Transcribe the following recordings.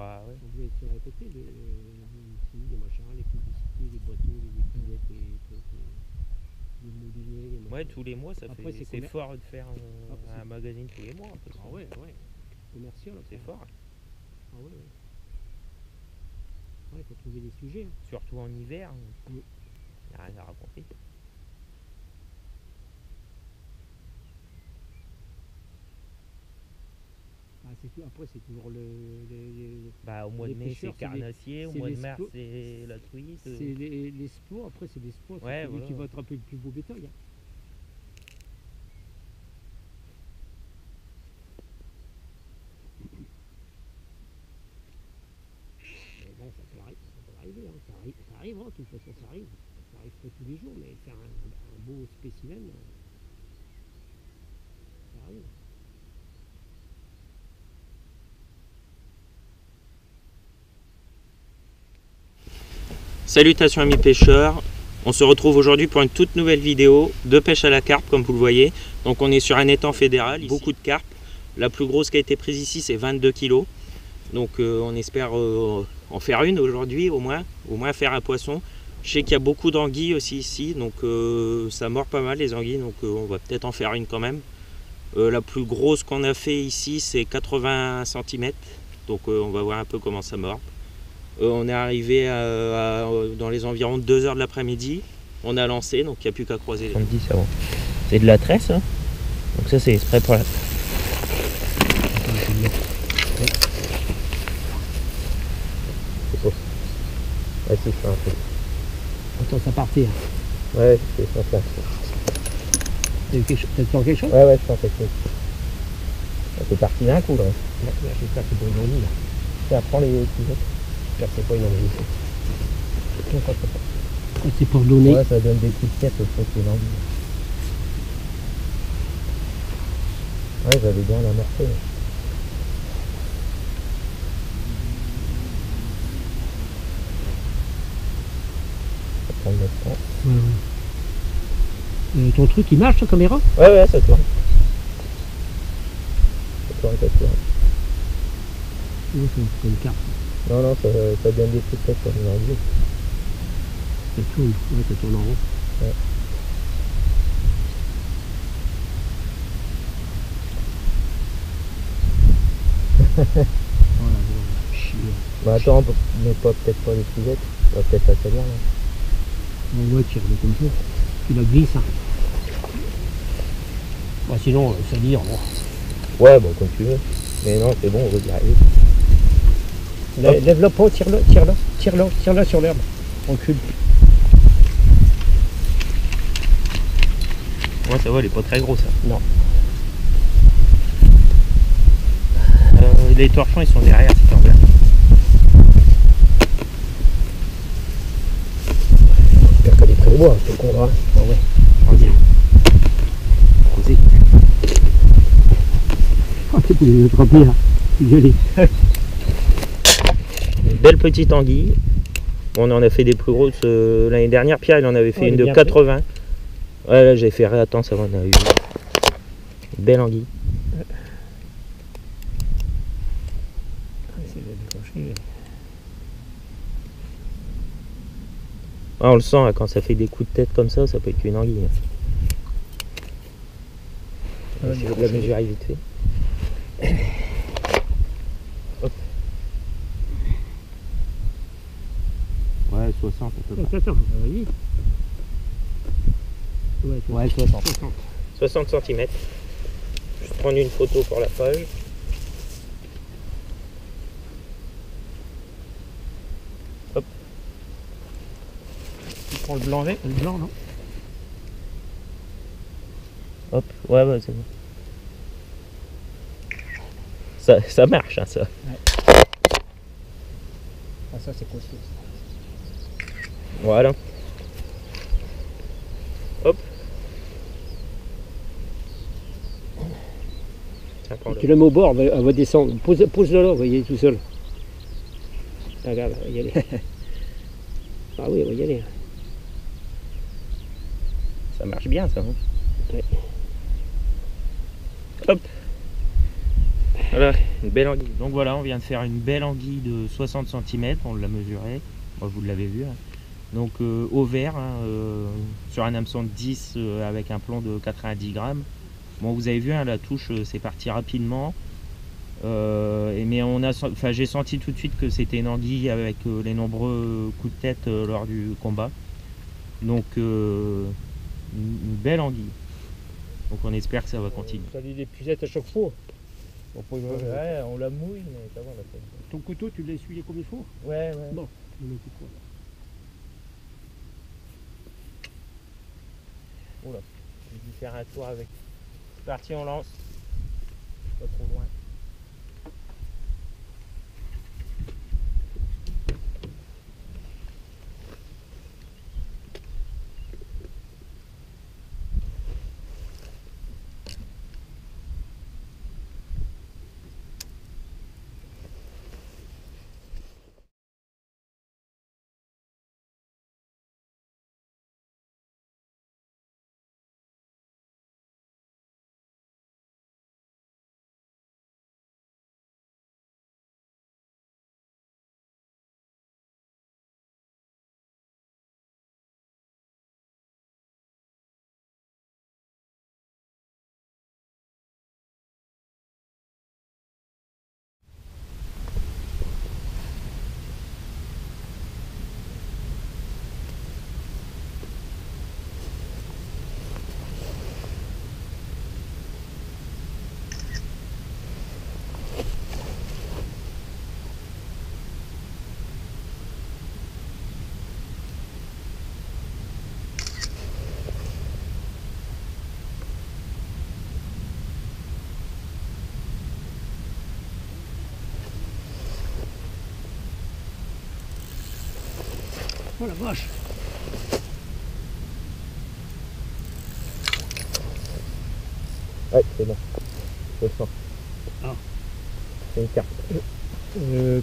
Bah, ouais. On devait se répéter les machins, les publicités, les bateaux, les épinettes, les moulinets, les machins. Ouais, tous les mois, Après, c'est fort de faire un magazine tous les mois. De toute façon. Ah ouais, ouais. Commercial. C'est fort. Ah ouais, ouais. Ouais, il faut trouver des sujets. Hein. Surtout en hiver, il n'y a rien à raconter. Après, c'est toujours Bah, au mois de mai, c'est carnassier, au mois de mars, c'est la truite. C'est les sports, après, c'est des sports. Ouais, c'est voilà. qui va attraper le plus beau bétail. Hein. Mais bon, ça peut arriver. Hein. Ça arrive, hein. De toute façon, ça arrive. Ça arrive pas tous les jours, mais faire un beau spécimen, ça arrive. Salutations amis pêcheurs, on se retrouve aujourd'hui pour une toute nouvelle vidéo de pêche à la carpe comme vous le voyez. Donc on est sur un étang fédéral, beaucoup de carpes. La plus grosse qui a été prise ici c'est 22 kg. Donc on espère en faire une aujourd'hui au moins faire un poisson. Je sais qu'il y a beaucoup d'anguilles aussi ici, donc ça mord pas mal les anguilles, donc on va peut-être en faire une quand même. La plus grosse qu'on a fait ici c'est 80 cm, donc on va voir un peu comment ça mord. On est arrivé dans les environs de 2 h de l'après-midi. On a lancé, donc il n'y a plus qu'à croiser. C'est de la tresse, hein. Donc ça c'est exprès pour la... Attends, ça partait. Hein. Ouais, c'est ça. T'as sens quelque chose? Ouais, je sens quelque chose. C'est parti d'un coup là. J'espère que c'est pas une envie là. Ça prend les pilotes. J'espère que c'est pas une envie. C'est pour donner. Ouais, ça donne des coups de tête au truc de l'envie. Ouais, j'avais bien l'amorcer. Ça prend notre temps. Ton truc il marche, ta caméra? Ouais, ça tourne. Ça tourne. Oui, c'est une carte. Non, ça donne des coups de tête sur les envies. Ça tourne en rond. Ouais. Voilà, chier. Bah attends, mais peut-être pas les pilotes. On va peut-être la salir là. Ouais, tire-le comme ça. Tu la glisses. Hein. Bah, sinon, ça dire. Bon. Ouais, bon, comme tu veux. Mais non, c'est bon, on va y arriver. Lève le pot, tire-le sur l'herbe. Recule. Ouais, ça va, elle est pas très grosse. Hein. Non. Les torchons, ils sont derrière, c'est en vert. J'espère qu'elle est très loin, c'est con là. Ah ouais. Reviens. Posez. Oh, t'es pour les attraper là. C'est joli. Belle petite anguille. Bon, on en a fait des plus grosses l'année dernière. Pierre, il en avait fait une de 80. Fait. Ouais, là, j'ai fait attends, ça va, on a eu une belle anguille. Ah, on le sent, hein, quand ça fait des coups de tête comme ça peut être une anguille. Je vais la mesurer vite fait. Hop. Ouais, 60 à peu près. Attends, vas-y. Ouais, 60 cm. Je vais prendre une photo pour la page. Hop. Tu prends le blanc, le blanc, non? Hop, ouais, c'est bon. Ça marche, hein, ça. Ouais. Ah, ça, c'est costaud. Voilà. Hop. Tu la mets au bord, elle va descendre. Pose-la là, vous voyez, tout seul. Regarde, elle va y aller. Ah oui, elle va y aller. Ça marche bien, ça. Hein. Ouais. Hop. Voilà, une belle anguille. Donc voilà, on vient de faire une belle anguille de 60 cm, on l'a mesurée, vous l'avez vu. Hein. Donc au vert, hein, sur un hameçon de 10 avec un plomb de 90 grammes. Bon, vous avez vu, hein, la touche, c'est parti rapidement. Mais j'ai senti tout de suite que c'était une anguille avec les nombreux coups de tête lors du combat. Donc une belle anguille. Donc on espère que ça va continuer. Ça dit des pucettes à chaque fois. Ouais, on la mouille, mais ça va, on l'a fait. Ton couteau, tu l'as essuyé comme il faut? Ouais, ouais. Bon, je le mets tout quoi. Oula, j'ai dû faire un tour avec. C'est parti, on lance. Pas trop loin. Oh la vache! Ouais, c'est bon. Je le sens. Ah. C'est une carte.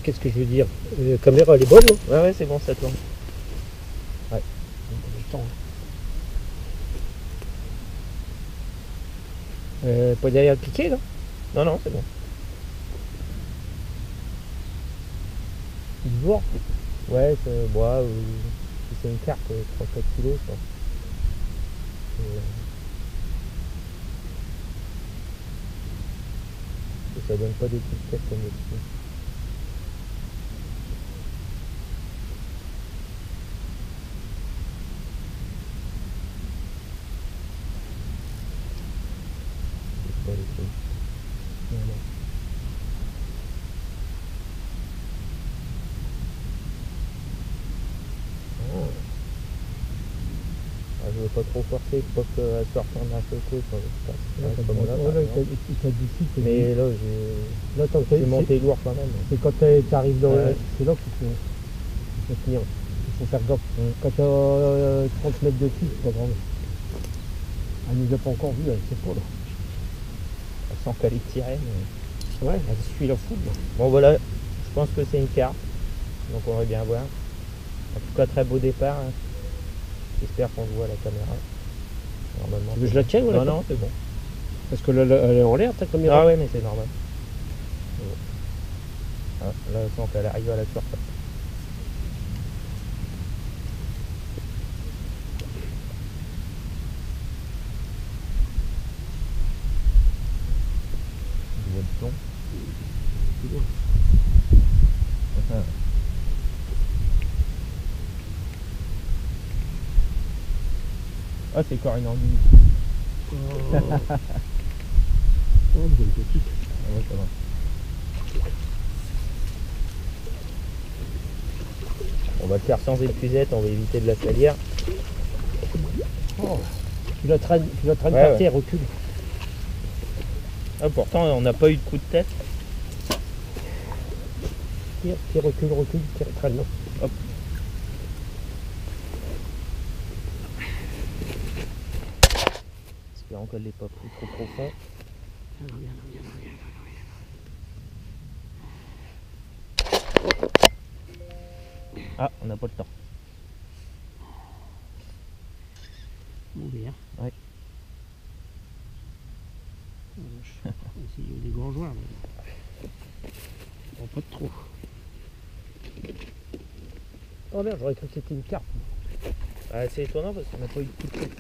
Qu'est-ce que je veux dire? La caméra elle est bonne, non? Ouais, ouais, c'est bon, ça tourne. Ouais. Pas derrière le piqué, là? Non, non, c'est bon. Du voir. Ouais, c'est bon, si c'est une carte, 3-4 kilos, ça. Ça donne pas des petites têtes comme dessus. C'est pas les filles. Non, non. Je veux pas trop forcer, pas qu'elle sorte en un peu coup. Mais là, j'ai monté lourd quand même. C'est quand tu arrives dans Ouais. c'est là qu'il faut tenir. Il faut faire gaffe. Quand tu as 30 mètres de fil, c'est pas grave. Elle nous a pas encore vu, elle sait pas là. Sans qu'elle est tirée. Mais... Ouais, elle suit la foule. Là. Bon voilà, je pense que c'est une carte. Donc on va bien voir. En tout cas, très beau départ. Hein. J'espère qu'on le voit à la caméra. Normalement. Tu veux que je la tienne ou Non, non, c'est bon. Parce que là, elle est en l'air ta caméra. Ah ouais, mais c'est normal. Ah, là, je sens qu'elle arrive à la surface. Je vois le plomb. Ah. Ah, c'est encore une anguille. Oh, une petite. Ah ouais, ça va. On va le faire sans épuisette, on va éviter de la salir. Oh, tu la traînes Ouais, par ouais. terre, recule. Ah, pourtant, on n'a pas eu de coup de tête. Tire, recule, tire, traîne. Non. Hop. Espérons qu'elle n'est pas pris trop profond. Ah, on n'a pas le temps. Ouvert. Ouais. Oh, il y a des grands joueurs. Là. Bon, pas de trop. Oh merde, j'aurais cru que c'était une carpe. Ah, c'est étonnant parce qu'on n'a pas eu de coup de tête.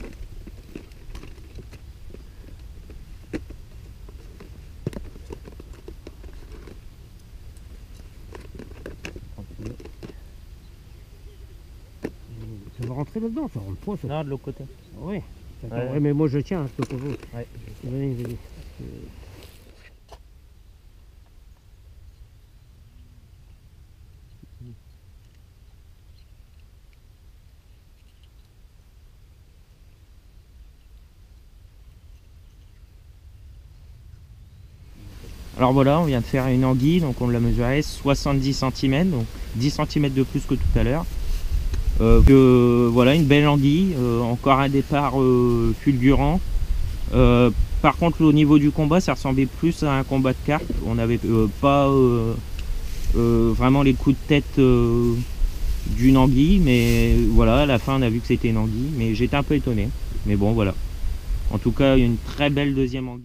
Ça va rentrer là-dedans, ça rentre pas ça. Non, de l'autre côté. Ouais. Ouais. Ouais, mais moi je tiens, je te propose. Ouais. Vas-y. Alors voilà, on vient de faire une anguille, donc on l'a mesuré 70 cm, donc 10 cm de plus que tout à l'heure. Voilà, une belle anguille, encore un départ fulgurant. Par contre, au niveau du combat, ça ressemblait plus à un combat de carpe. On n'avait pas vraiment les coups de tête d'une anguille, mais voilà, à la fin, on a vu que c'était une anguille. Mais j'étais un peu étonné. Mais bon, voilà. En tout cas, une très belle deuxième anguille.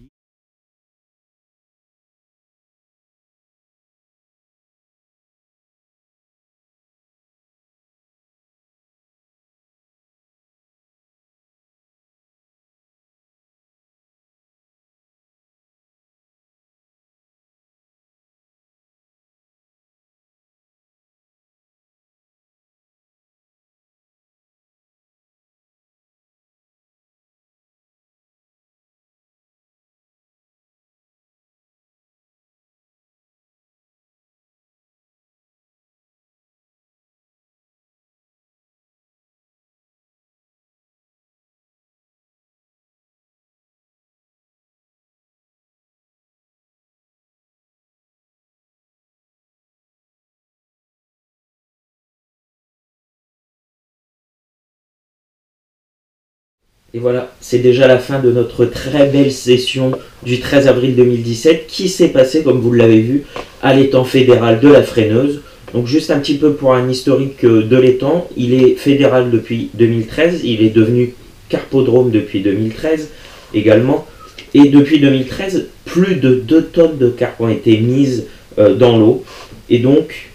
Et voilà, c'est déjà la fin de notre très belle session du 13 avril 2017 qui s'est passée, comme vous l'avez vu, à l'étang fédéral de la Freineuse. Donc juste un petit peu pour un historique de l'étang, il est fédéral depuis 2013, il est devenu carpodrome depuis 2013 également. Et depuis 2013, plus de 2 tonnes de carpes ont été mises dans l'eau. Et donc,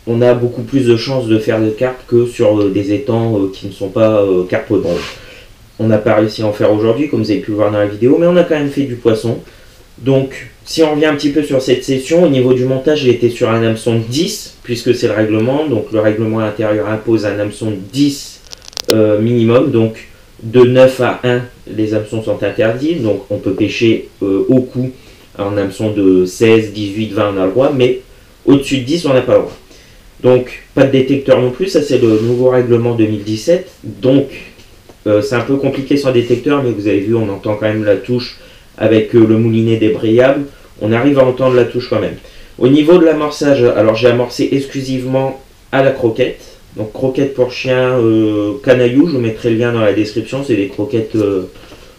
on a beaucoup plus de chances de faire des carpes que sur des étangs qui ne sont pas carpodromes. On n'a pas réussi à en faire aujourd'hui, comme vous avez pu le voir dans la vidéo, mais on a quand même fait du poisson. Donc, si on revient un petit peu sur cette session, au niveau du montage, j'ai été sur un hameçon 10, puisque c'est le règlement. Donc, le règlement à l'intérieur impose un hameçon 10 minimum. Donc, de 9 à 1, les hameçons sont interdits. Donc, on peut pêcher au coup en hameçon de 16, 18, 20, on a le droit, mais au-dessus de 10, on n'a pas le droit. Donc, pas de détecteur non plus, ça c'est le nouveau règlement 2017. Donc, c'est un peu compliqué sans détecteur, mais vous avez vu, on entend quand même la touche avec le moulinet débrayable. On arrive à entendre la touche quand même. Au niveau de l'amorçage, alors j'ai amorcé exclusivement à la croquette. Donc croquette pour chien canaillou, je vous mettrai le lien dans la description. C'est des croquettes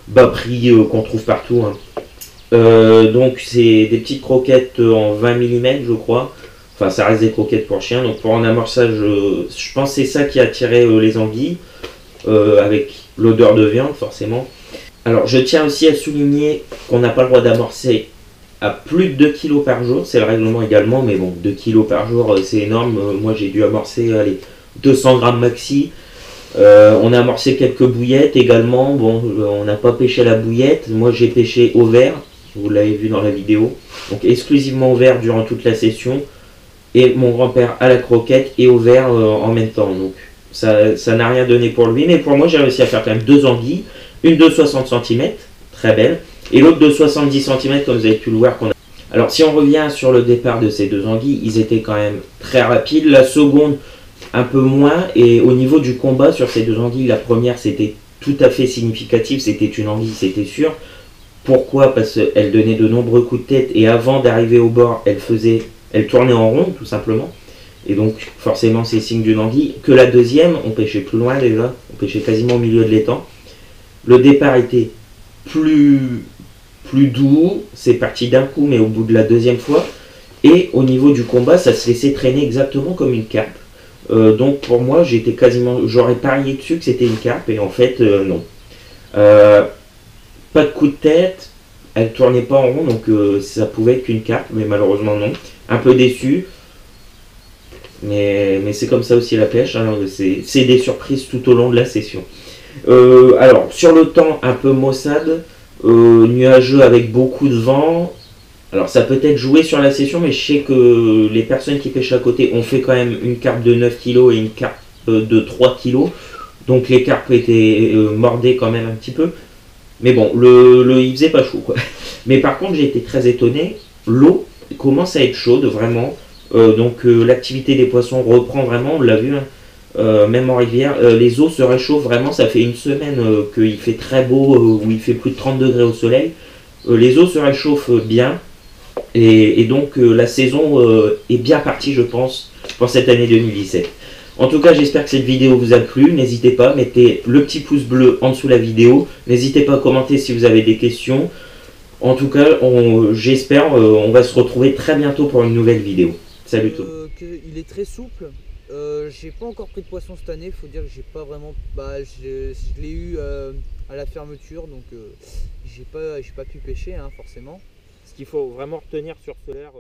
bas prix qu'on trouve partout. Hein. Donc c'est des petites croquettes en 20 mm je crois. Enfin ça reste des croquettes pour chien. Donc pour un amorçage, je pense que c'est ça qui a attiré les anguilles. Avec l'odeur de viande forcément. Alors je tiens aussi à souligner qu'on n'a pas le droit d'amorcer à plus de 2 kg par jour, c'est le règlement également, mais bon, 2 kg par jour c'est énorme. Moi j'ai dû amorcer allez, 200 grammes maxi. On a amorcé quelques bouillettes également. Bon, on n'a pas pêché à la bouillette, moi j'ai pêché au verre, vous l'avez vu dans la vidéo, donc exclusivement au verre durant toute la session, et mon grand-père à la croquette et au verre en même temps. Donc ça n'a rien donné pour lui, mais pour moi j'ai réussi à faire quand même 2 anguilles, une de 60 cm, très belle, et l'autre de 70 cm comme vous avez pu le voir. Alors si on revient sur le départ de ces 2 anguilles, ils étaient quand même très rapides, la seconde un peu moins, et au niveau du combat sur ces 2 anguilles, la première c'était tout à fait significatif, c'était une anguille, c'était sûr. Pourquoi? Parce qu'elle donnait de nombreux coups de tête, et avant d'arriver au bord, elle tournait en rond tout simplement. Et donc forcément c'est signe d'une anguille. Que la deuxième, on pêchait plus loin déjà, on pêchait quasiment au milieu de l'étang. Le départ était plus doux, c'est parti d'un coup, mais au bout de la deuxième fois. Et au niveau du combat, ça se laissait traîner exactement comme une carpe. Donc pour moi, j'aurais parié dessus que c'était une carpe, et en fait non. Pas de coup de tête, elle tournait pas en rond, donc ça pouvait être qu'une carpe, mais malheureusement non. Un peu déçu, mais c'est comme ça aussi la pêche, hein, c'est des surprises tout au long de la session. Alors, sur le temps, un peu maussade, nuageux avec beaucoup de vent. Alors, ça peut être joué sur la session, mais je sais que les personnes qui pêchent à côté ont fait quand même une carpe de 9 kg et une carpe de 3 kg. Donc, les carpes étaient mordées quand même un petit peu. Mais bon, il faisait pas chaud, quoi. Mais par contre, j'ai été très étonné. L'eau commence à être chaude, vraiment. Donc, l'activité des poissons reprend vraiment, on l'a vu, hein. Même en rivière, les eaux se réchauffent vraiment. Ça fait une semaine qu'il fait très beau, où il fait plus de 30 degrés au soleil. Les eaux se réchauffent bien. Et donc, la saison est bien partie, je pense, pour cette année 2017. En tout cas, j'espère que cette vidéo vous a plu. N'hésitez pas, mettez le petit pouce bleu en dessous de la vidéo. N'hésitez pas à commenter si vous avez des questions. En tout cas, j'espère, on va se retrouver très bientôt pour une nouvelle vidéo. Salut tout le monde. Il est très souple. J'ai pas encore pris de poisson cette année. Faut dire que j'ai pas vraiment. Je l'ai eu à la fermeture, donc j'ai pas pu pêcher, hein, forcément. Ce qu'il faut vraiment retenir sur ce leurre,